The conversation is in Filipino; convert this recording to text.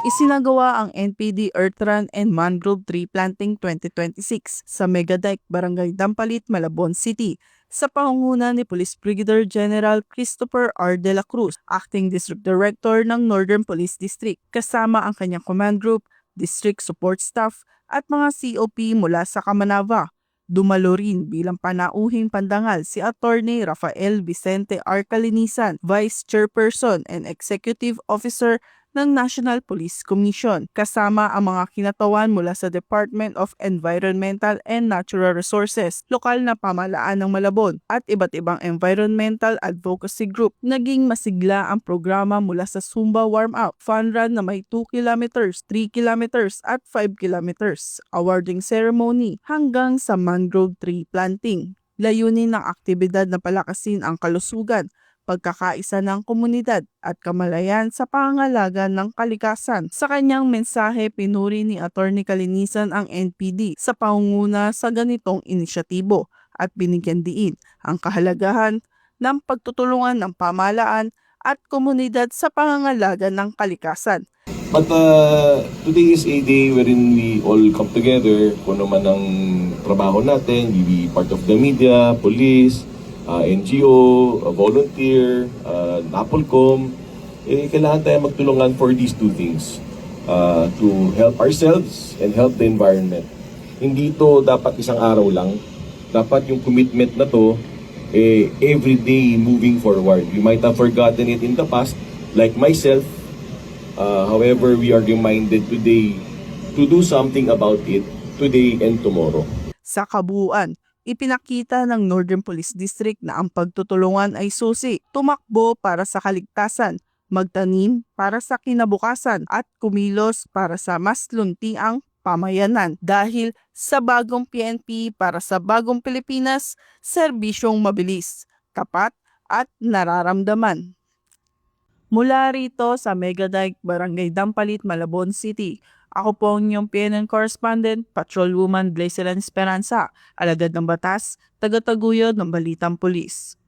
Isinagawa ang NPD Earth Run and Mangrove Tree Planting 2026 sa Megadike, Barangay Dampalit, Malabon City sa pangunguna ni Police Brigadier General Christopher R. De La Cruz, Acting District Director ng Northern Police District, kasama ang kanyang command group, district support staff at mga COP mula sa Kamanava. Dumalo rin bilang panauhing pandangal si Attorney Rafael Vicente R. Calinisan, Vice Chairperson and Executive Officer ng National Police Commission, kasama ang mga kinatawan mula sa Department of Environmental and Natural Resources, lokal na pamahalaan ng Malabon, at iba't ibang environmental advocacy group. Naging masigla ang programa mula sa Zumba Warm-Up, Fun Run na may 2 kilometers, 3 kilometers at 5 kilometers, awarding ceremony hanggang sa mangrove tree planting. Layunin ng aktibidad na palakasin ang kalusugan, pagkakaisa ng komunidad at kamalayan sa pangangalaga ng kalikasan. Sa kanyang mensahe, pinuri ni Attorney Calinisan ang NPD sa pangunguna sa ganitong inisyatibo at binigyan diin ang kahalagahan ng pagtutulungan ng pamahalaan at komunidad sa pangangalaga ng kalikasan. But today is a day wherein we all come together, kung ano man ang trabaho natin, we be part of the media, police, NGO, volunteer, NAPOLCOM, kailangan tayo magtulungan for these two things. To help ourselves and help the environment. Hindi ito dapat isang araw lang. Dapat yung commitment na to, every day moving forward. We might have forgotten it in the past, like myself. However, we are reminded today to do something about it today and tomorrow. Sa kabuuan, ipinakita ng Northern Police District na ang pagtutulungan ay susi, tumakbo para sa kaligtasan, magtanim para sa kinabukasan at kumilos para sa mas luntiang pamayanan. Dahil sa bagong PNP para sa bagong Pilipinas, serbisyong mabilis, tapat at nararamdaman. Mula rito sa Megadike, Barangay Dampalit, Malabon City, ako po ang inyong PNN correspondent, Patrolwoman Blazelan Esperanza, alagad ng batas, tagataguyod ng Balitang Pulis.